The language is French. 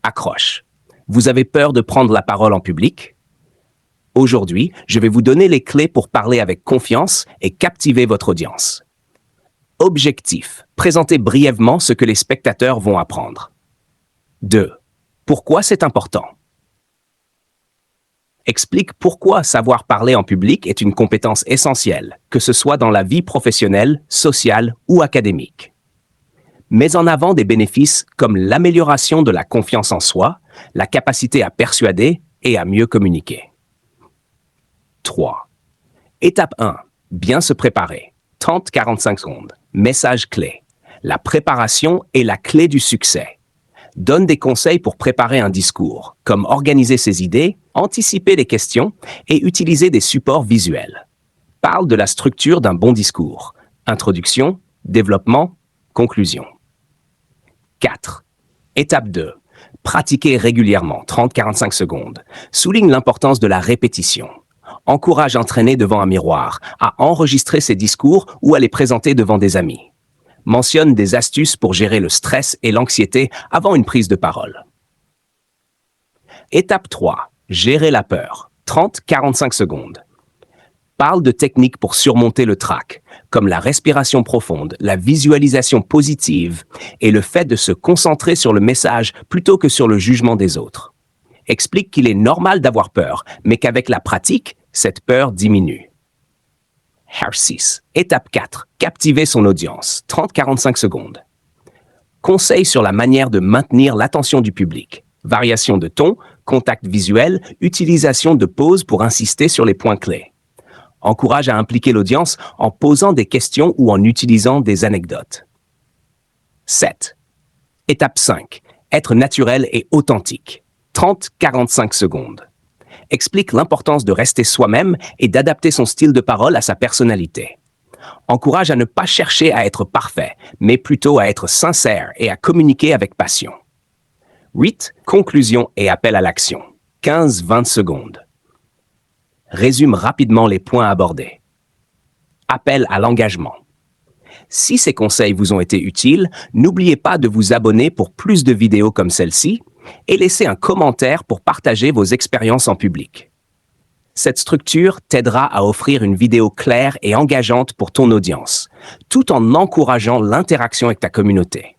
Accroche. Vous avez peur de prendre la parole en public? Aujourd'hui, je vais vous donner les clés pour parler avec confiance et captiver votre audience. Objectif. Présentez brièvement ce que les spectateurs vont apprendre. 2. Pourquoi c'est important? Explique pourquoi savoir parler en public est une compétence essentielle, que ce soit dans la vie professionnelle, sociale ou académique. Mets en avant des bénéfices comme l'amélioration de la confiance en soi, la capacité à persuader et à mieux communiquer. 3. Étape 1. Bien se préparer. 30-45 secondes. Message clé. La préparation est la clé du succès. Donne des conseils pour préparer un discours, comme organiser ses idées, anticiper les questions et utiliser des supports visuels. Parle de la structure d'un bon discours. Introduction, développement, conclusion. 4. Étape 2. Pratiquer régulièrement, 30-45 secondes. Souligne l'importance de la répétition. Encourage à entraîner devant un miroir, à enregistrer ses discours ou à les présenter devant des amis. Mentionne des astuces pour gérer le stress et l'anxiété avant une prise de parole. Étape 3. Gérer la peur. 30-45 secondes. Parle de techniques pour surmonter le trac, comme la respiration profonde, la visualisation positive et le fait de se concentrer sur le message plutôt que sur le jugement des autres. Explique qu'il est normal d'avoir peur, mais qu'avec la pratique, cette peur diminue. 6. Étape 4. Captiver son audience. 30-45 secondes. Conseils sur la manière de maintenir l'attention du public. Variation de ton, contact visuel, utilisation de pauses pour insister sur les points clés. Encourage à impliquer l'audience en posant des questions ou en utilisant des anecdotes. 7. Étape 5. Être naturel et authentique. 30-45 secondes. Explique l'importance de rester soi-même et d'adapter son style de parole à sa personnalité. Encourage à ne pas chercher à être parfait, mais plutôt à être sincère et à communiquer avec passion. 8. Conclusion et appel à l'action. 15-20 secondes. Résume rapidement les points abordés. Appel à l'engagement. Si ces conseils vous ont été utiles, n'oubliez pas de vous abonner pour plus de vidéos comme celle-ci et laissez un commentaire pour partager vos expériences en public. Cette structure t'aidera à offrir une vidéo claire et engageante pour ton audience, tout en encourageant l'interaction avec ta communauté.